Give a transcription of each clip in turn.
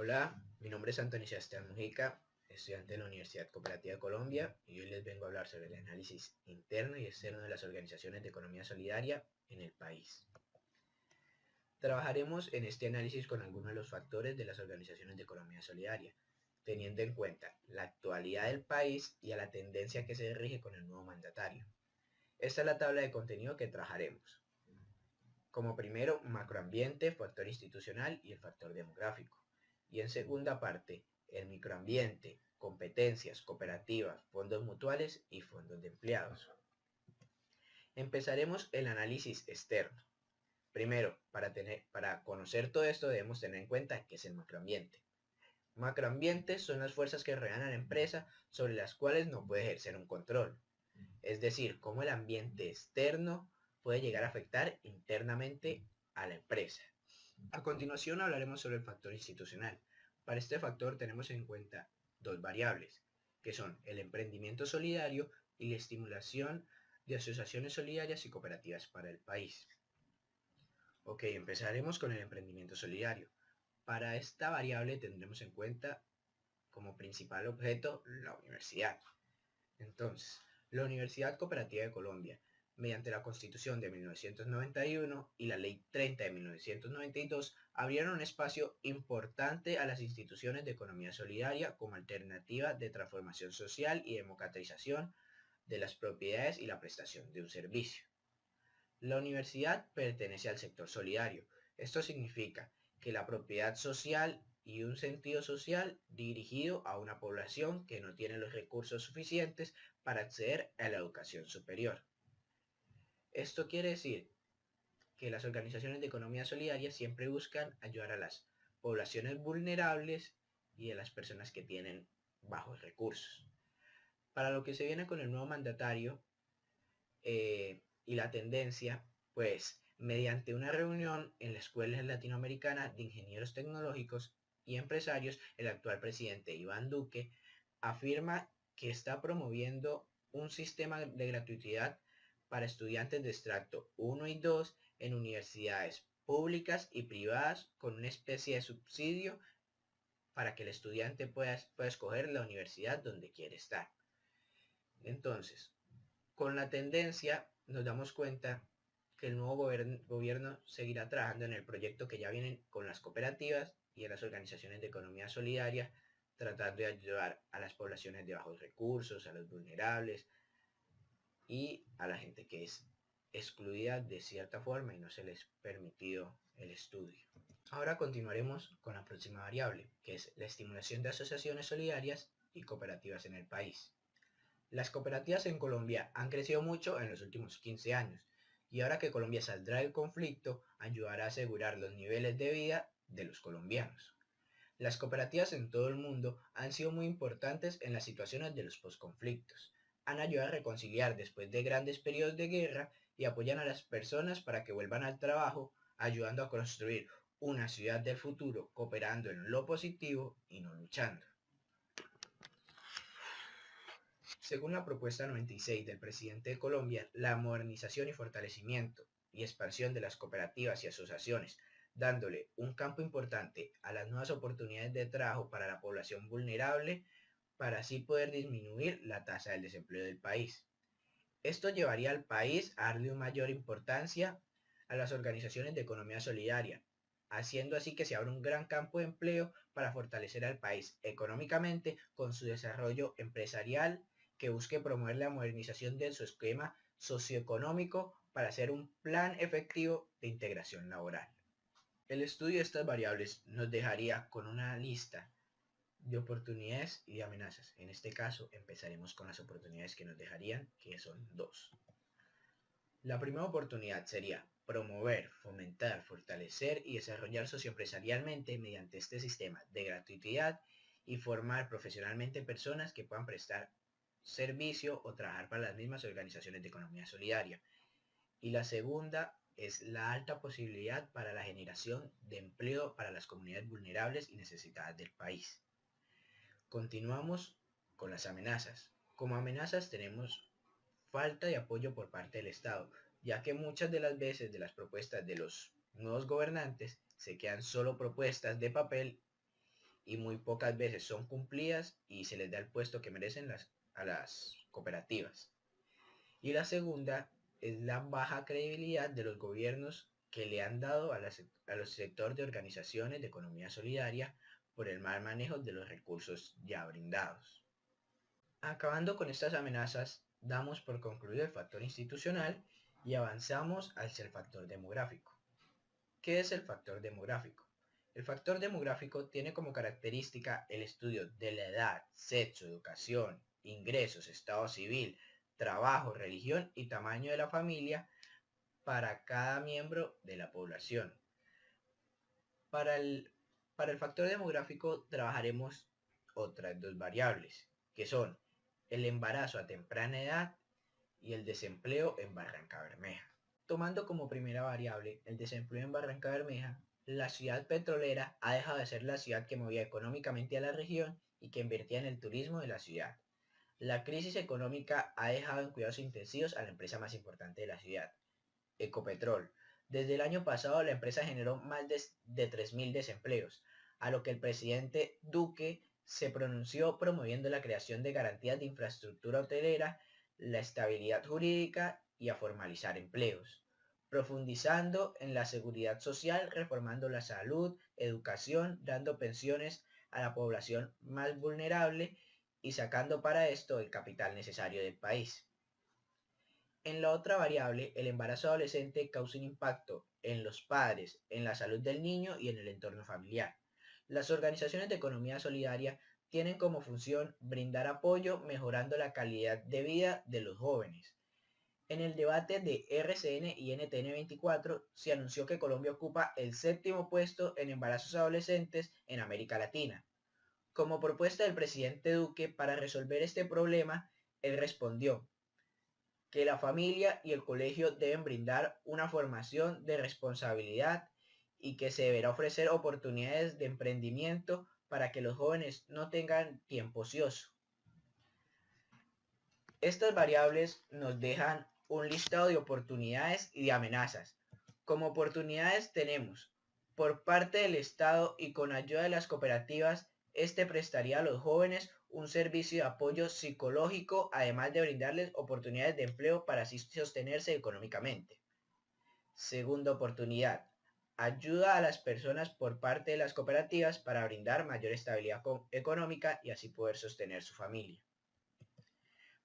Hola, mi nombre es Antonio Sebastián Mujica, estudiante de la Universidad Cooperativa de Colombia, y hoy les vengo a hablar sobre el análisis interno y externo de las organizaciones de economía solidaria en el país. Trabajaremos en este análisis con algunos de los factores de las organizaciones de economía solidaria, teniendo en cuenta la actualidad del país y a la tendencia que se rige con el nuevo mandatario. Esta es la tabla de contenido que trabajaremos. Como primero, macroambiente, factor institucional y el factor demográfico. Y en segunda parte, el microambiente, competencias, cooperativas, fondos mutuales y fondos de empleados. Empezaremos el análisis externo. Primero, para conocer todo esto debemos tener en cuenta qué es el macroambiente. Macroambiente son las fuerzas que rodean a la empresa sobre las cuales no puede ejercer un control. Es decir, cómo el ambiente externo puede llegar a afectar internamente a la empresa. A continuación hablaremos sobre el factor institucional. Para este factor tenemos en cuenta dos variables, que son el emprendimiento solidario y la estimulación de asociaciones solidarias y cooperativas para el país. Ok, empezaremos con el emprendimiento solidario. Para esta variable tendremos en cuenta como principal objeto la universidad. Entonces, la Universidad Cooperativa de Colombia, mediante la Constitución de 1991 y la Ley 30 de 1992, abrieron un espacio importante a las instituciones de economía solidaria como alternativa de transformación social y democratización de las propiedades y la prestación de un servicio. La universidad pertenece al sector solidario. Esto significa que la propiedad social y un sentido social dirigido a una población que no tiene los recursos suficientes para acceder a la educación superior. Esto quiere decir que las organizaciones de economía solidaria siempre buscan ayudar a las poblaciones vulnerables y a las personas que tienen bajos recursos. Para lo que se viene con el nuevo mandatario y la tendencia, pues mediante una reunión en la Escuela Latinoamericana de Ingenieros Tecnológicos y Empresarios, el actual presidente Iván Duque afirma que está promoviendo un sistema de gratuidad para estudiantes de extracto 1 y 2 en universidades públicas y privadas con una especie de subsidio para que el estudiante pueda escoger la universidad donde quiere estar. Entonces, con la tendencia nos damos cuenta que el nuevo gobierno seguirá trabajando en el proyecto que ya vienen con las cooperativas y en las organizaciones de economía solidaria, tratando de ayudar a las poblaciones de bajos recursos, a los vulnerables y a la gente que es excluida de cierta forma y no se les permitido el estudio. Ahora continuaremos con la próxima variable, que es la estimulación de asociaciones solidarias y cooperativas en el país. Las cooperativas en Colombia han crecido mucho en los últimos 15 años y ahora que Colombia saldrá del conflicto, ayudará a asegurar los niveles de vida de los colombianos. Las cooperativas en todo el mundo han sido muy importantes en las situaciones de los posconflictos. Han ayudado a reconciliar después de grandes periodos de guerra y apoyan a las personas para que vuelvan al trabajo, ayudando a construir una ciudad del futuro, cooperando en lo positivo y no luchando. Según la propuesta 96 del presidente de Colombia, la modernización y fortalecimiento y expansión de las cooperativas y asociaciones, dándole un campo importante a las nuevas oportunidades de trabajo para la población vulnerable, para así poder disminuir la tasa del desempleo del país. Esto llevaría al país a darle una mayor importancia a las organizaciones de economía solidaria, haciendo así que se abra un gran campo de empleo para fortalecer al país económicamente con su desarrollo empresarial, que busque promover la modernización de su esquema socioeconómico para hacer un plan efectivo de integración laboral. El estudio de estas variables nos dejaría con una lista de oportunidades y de amenazas. En este caso empezaremos con las oportunidades que nos dejarían, que son dos. La primera oportunidad sería promover, fomentar, fortalecer y desarrollar socioempresarialmente mediante este sistema de gratuidad y formar profesionalmente personas que puedan prestar servicio o trabajar para las mismas organizaciones de economía solidaria. Y la segunda es la alta posibilidad para la generación de empleo para las comunidades vulnerables y necesitadas del país. Continuamos con las amenazas. Como amenazas tenemos falta de apoyo por parte del Estado, ya que muchas de las veces de las propuestas de los nuevos gobernantes se quedan solo propuestas de papel y muy pocas veces son cumplidas y se les da el puesto que merecen a las cooperativas. Y la segunda es la baja credibilidad de los gobiernos que le han dado a los sectores de organizaciones de economía solidaria por el mal manejo de los recursos ya brindados. Acabando con estas amenazas, damos por concluido el factor institucional y avanzamos hacia el factor demográfico. ¿Qué es el factor demográfico? El factor demográfico tiene como característica el estudio de la edad, sexo, educación, ingresos, estado civil, trabajo, religión y tamaño de la familia para cada miembro de la población. Para el, para el factor demográfico trabajaremos otras dos variables, que son el embarazo a temprana edad y el desempleo en Barranca Bermeja. Tomando como primera variable el desempleo en Barranca Bermeja, la ciudad petrolera ha dejado de ser la ciudad que movía económicamente a la región y que invertía en el turismo de la ciudad. La crisis económica ha dejado en cuidados intensivos a la empresa más importante de la ciudad, Ecopetrol. Desde el año pasado la empresa generó más de 3.000 desempleos, a lo que el presidente Duque se pronunció promoviendo la creación de garantías de infraestructura hotelera, la estabilidad jurídica y a formalizar empleos, profundizando en la seguridad social, reformando la salud, educación, dando pensiones a la población más vulnerable y sacando para esto el capital necesario del país. En la otra variable, el embarazo adolescente causa un impacto en los padres, en la salud del niño y en el entorno familiar. Las organizaciones de economía solidaria tienen como función brindar apoyo mejorando la calidad de vida de los jóvenes. En el debate de RCN y NTN 24 se anunció que Colombia ocupa el 7º puesto en embarazos adolescentes en América Latina. Como propuesta del presidente Duque para resolver este problema, él respondió que la familia y el colegio deben brindar una formación de responsabilidad y que se deberá ofrecer oportunidades de emprendimiento para que los jóvenes no tengan tiempo ocioso. Estas variables nos dejan un listado de oportunidades y de amenazas. Como oportunidades tenemos, por parte del Estado y con ayuda de las cooperativas, este prestaría a los jóvenes un servicio de apoyo psicológico, además de brindarles oportunidades de empleo para así sostenerse económicamente. Segunda oportunidad, ayuda a las personas por parte de las cooperativas para brindar mayor estabilidad económica y así poder sostener su familia.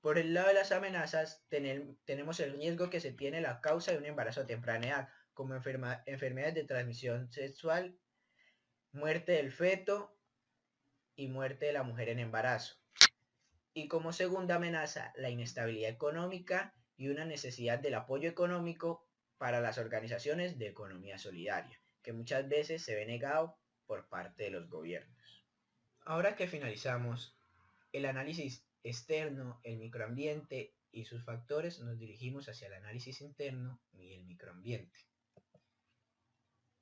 Por el lado de las amenazas, tenemos el riesgo que se tiene la causa de un embarazo a temprana edad, como enfermedades de transmisión sexual, muerte del feto y muerte de la mujer en embarazo. Y como segunda amenaza, la inestabilidad económica y una necesidad del apoyo económico para las organizaciones de economía solidaria, que muchas veces se ve negado por parte de los gobiernos. Ahora que finalizamos el análisis externo, el microambiente y sus factores, nos dirigimos hacia el análisis interno y el microambiente.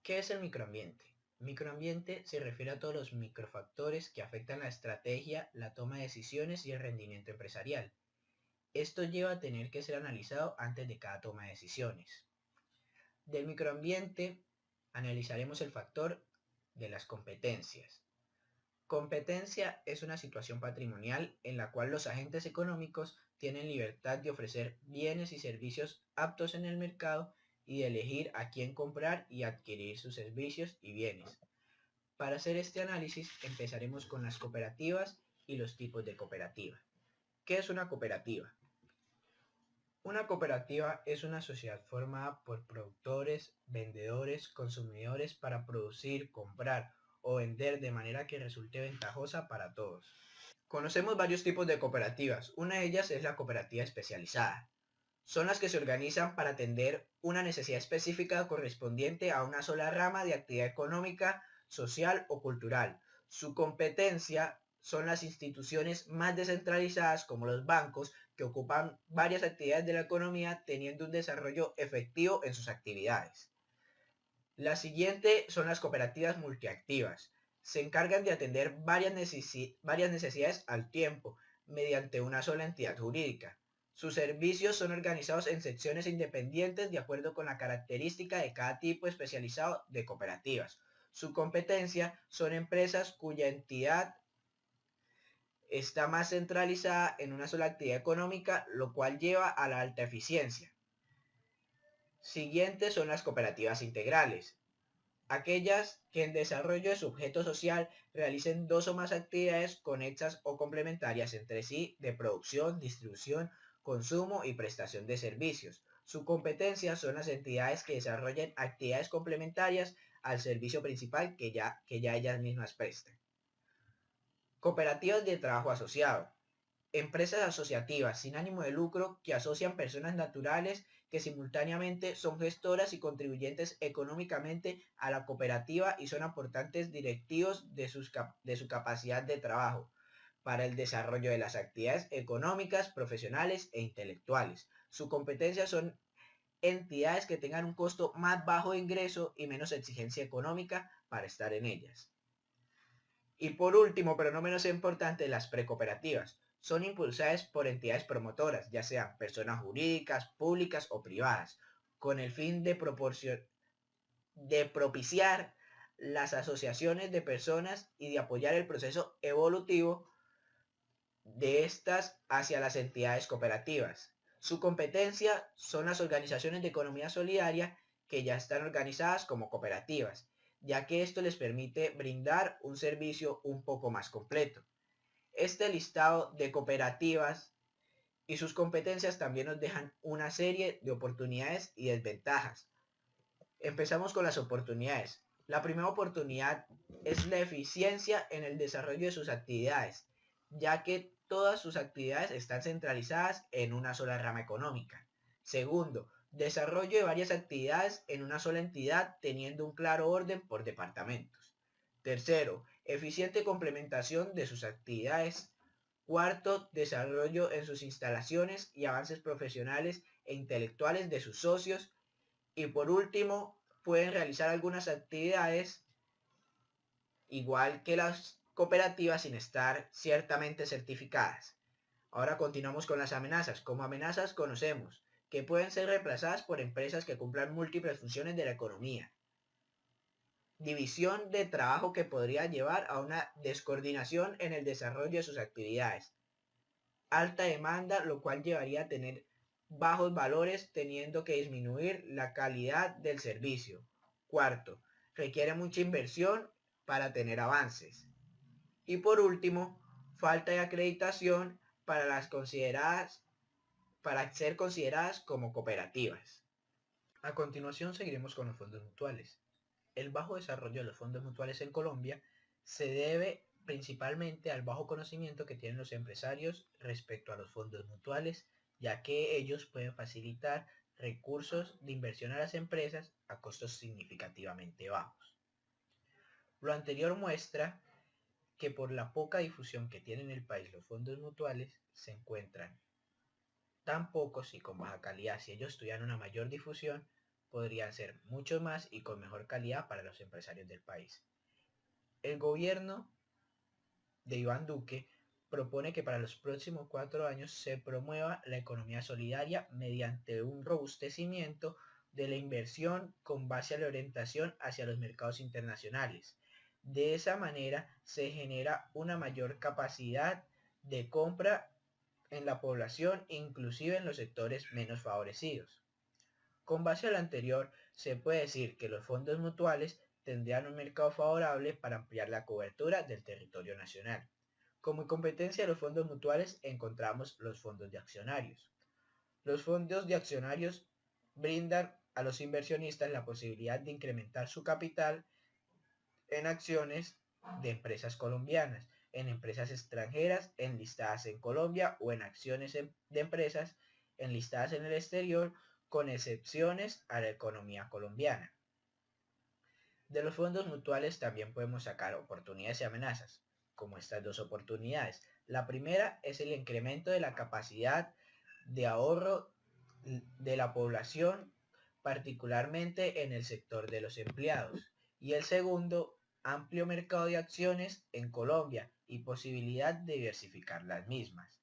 ¿Qué es el microambiente? Microambiente se refiere a todos los microfactores que afectan la estrategia, la toma de decisiones y el rendimiento empresarial. Esto lleva a tener que ser analizado antes de cada toma de decisiones. Del microambiente analizaremos el factor de las competencias. Competencia es una situación patrimonial en la cual los agentes económicos tienen libertad de ofrecer bienes y servicios aptos en el mercado y de elegir a quién comprar y adquirir sus servicios y bienes. Para hacer este análisis empezaremos con las cooperativas y los tipos de cooperativa. ¿Qué es una cooperativa? Una cooperativa es una sociedad formada por productores, vendedores, consumidores para producir, comprar o vender de manera que resulte ventajosa para todos. Conocemos varios tipos de cooperativas. Una de ellas es la cooperativa especializada. Son las que se organizan para atender una necesidad específica correspondiente a una sola rama de actividad económica, social o cultural. Su competencia son las instituciones más descentralizadas como los bancos, que ocupan varias actividades de la economía teniendo un desarrollo efectivo en sus actividades. La siguiente son las cooperativas multiactivas. Se encargan de atender varias necesidades al tiempo mediante una sola entidad jurídica. Sus servicios son organizados en secciones independientes de acuerdo con la característica de cada tipo especializado de cooperativas. Su competencia son empresas cuya entidad está más centralizada en una sola actividad económica, lo cual lleva a la alta eficiencia. Siguientes son las cooperativas integrales, aquellas que en desarrollo de su objeto social realicen dos o más actividades conexas o complementarias entre sí de producción, distribución, consumo y prestación de servicios. Su competencia son las entidades que desarrollen actividades complementarias al servicio principal que ya ellas mismas prestan. Cooperativas de trabajo asociado. Empresas asociativas sin ánimo de lucro que asocian personas naturales que simultáneamente son gestoras y contribuyentes económicamente a la cooperativa y son aportantes directivos de su capacidad de trabajo para el desarrollo de las actividades económicas, profesionales e intelectuales. Su competencia son entidades que tengan un costo más bajo de ingreso y menos exigencia económica para estar en ellas. Y por último, pero no menos importante, las precooperativas. Son impulsadas por entidades promotoras, ya sean personas jurídicas, públicas o privadas, con el fin de propiciar las asociaciones de personas y de apoyar el proceso evolutivo de estas hacia las entidades cooperativas. Su competencia son las organizaciones de economía solidaria que ya están organizadas como cooperativas, ya que esto les permite brindar un servicio un poco más completo. Este listado de cooperativas y sus competencias también nos dejan una serie de oportunidades y desventajas. Empezamos con las oportunidades. La primera oportunidad es la eficiencia en el desarrollo de sus actividades, ya que todas sus actividades están centralizadas en una sola rama económica. Segundo, desarrollo de varias actividades en una sola entidad teniendo un claro orden por departamentos. Tercero, eficiente complementación de sus actividades. Cuarto, desarrollo en sus instalaciones y avances profesionales e intelectuales de sus socios. Y por último, pueden realizar algunas actividades igual que las cooperativas sin estar ciertamente certificadas. Ahora continuamos con las amenazas. Como amenazas conocemos que pueden ser reemplazadas por empresas que cumplan múltiples funciones de la economía. División de trabajo que podría llevar a una descoordinación en el desarrollo de sus actividades. Alta demanda, lo cual llevaría a tener bajos valores teniendo que disminuir la calidad del servicio. Cuarto, requiere mucha inversión para tener avances. Y por último, falta de acreditación para ser consideradas como cooperativas. A continuación seguiremos con los fondos mutuales. El bajo desarrollo de los fondos mutuales en Colombia se debe principalmente al bajo conocimiento que tienen los empresarios respecto a los fondos mutuales, ya que ellos pueden facilitar recursos de inversión a las empresas a costos significativamente bajos. Lo anterior muestra que por la poca difusión que tienen en el país los fondos mutuales se encuentran tan pocos y con baja calidad. Si ellos tuvieran una mayor difusión, podrían ser mucho más y con mejor calidad para los empresarios del país. El gobierno de Iván Duque propone que para los próximos 4 años se promueva la economía solidaria mediante un robustecimiento de la inversión con base a la orientación hacia los mercados internacionales. De esa manera se genera una mayor capacidad de compra en la población, inclusive en los sectores menos favorecidos. Con base a lo anterior, se puede decir que los fondos mutuales tendrían un mercado favorable para ampliar la cobertura del territorio nacional. Como competencia de los fondos mutuales encontramos los fondos de accionarios. Los fondos de accionarios brindan a los inversionistas la posibilidad de incrementar su capital en acciones de empresas colombianas, en empresas extranjeras enlistadas en Colombia o en acciones de empresas enlistadas en el exterior, con excepciones a la economía colombiana. De los fondos mutuales también podemos sacar oportunidades y amenazas, como estas dos oportunidades. La primera es el incremento de la capacidad de ahorro de la población, particularmente en el sector de los empleados. Y el segundo, amplio mercado de acciones en Colombia y posibilidad de diversificar las mismas.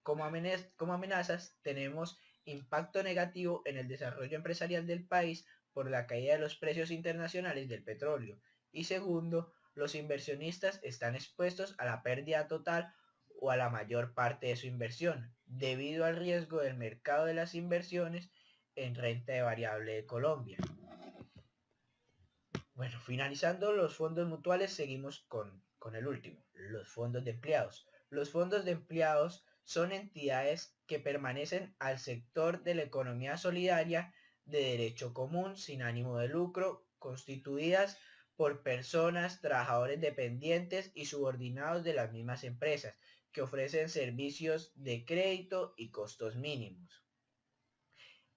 Como amenazas tenemos impacto negativo en el desarrollo empresarial del país por la caída de los precios internacionales del petróleo Y segundo, los inversionistas están expuestos a la pérdida total o a la mayor parte de su inversión, debido al riesgo del mercado de las inversiones en renta variable de Colombia. Bueno, finalizando los fondos mutuales, seguimos con el último, los fondos de empleados. Los fondos de empleados son entidades que permanecen al sector de la economía solidaria de derecho común sin ánimo de lucro, constituidas por personas, trabajadores dependientes y subordinados de las mismas empresas, que ofrecen servicios de crédito y costos mínimos.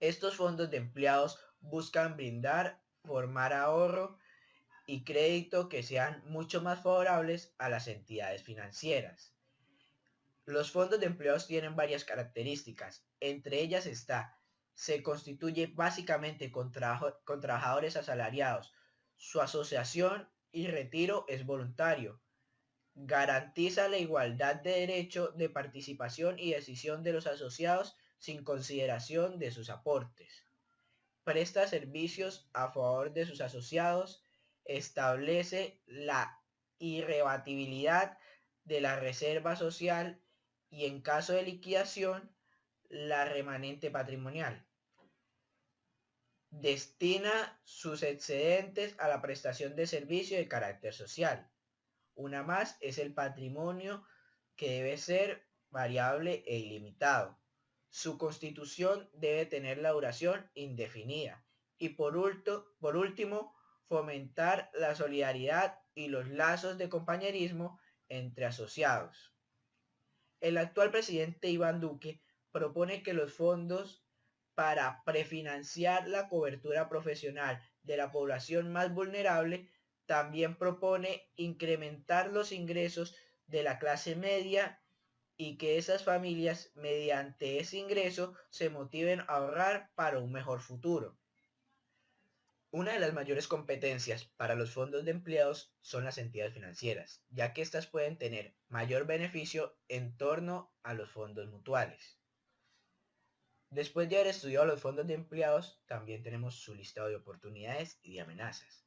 Estos fondos de empleados buscan brindar, formar ahorro y crédito que sean mucho más favorables a las entidades financieras. Los fondos de empleados tienen varias características. Entre ellas está, se constituye básicamente con trabajadores asalariados. Su asociación y retiro es voluntario. Garantiza la igualdad de derecho de participación y decisión de los asociados sin consideración de sus aportes. Presta servicios a favor de sus asociados, establece la irrebatibilidad de la reserva social y en caso de liquidación, la remanente patrimonial. Destina sus excedentes a la prestación de servicio de carácter social. Una más es el patrimonio, que debe ser variable e ilimitado. Su constitución debe tener la duración indefinida. Y por último, fomentar la solidaridad y los lazos de compañerismo entre asociados. El actual presidente Iván Duque propone que los fondos para prefinanciar la cobertura profesional de la población más vulnerable también propone incrementar los ingresos de la clase media y que esas familias mediante ese ingreso se motiven a ahorrar para un mejor futuro. Una de las mayores competencias para los fondos de empleados son las entidades financieras, ya que éstas pueden tener mayor beneficio en torno a los fondos mutuales. Después de haber estudiado los fondos de empleados, también tenemos su listado de oportunidades y de amenazas.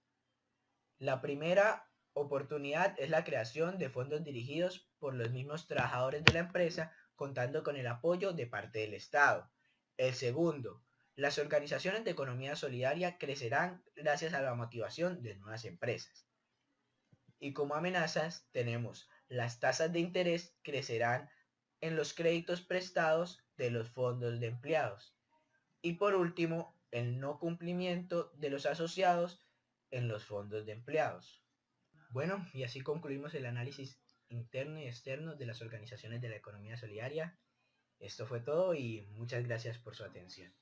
La primera oportunidad es la creación de fondos dirigidos por los mismos trabajadores de la empresa, contando con el apoyo de parte del Estado. El segundo, las organizaciones de economía solidaria crecerán gracias a la motivación de nuevas empresas. Y como amenazas tenemos las tasas de interés crecerán en los créditos prestados de los fondos de empleados. Y por último, el no cumplimiento de los asociados en los fondos de empleados. Bueno, y así concluimos el análisis interno y externo de las organizaciones de la economía solidaria. Esto fue todo y muchas gracias por su atención.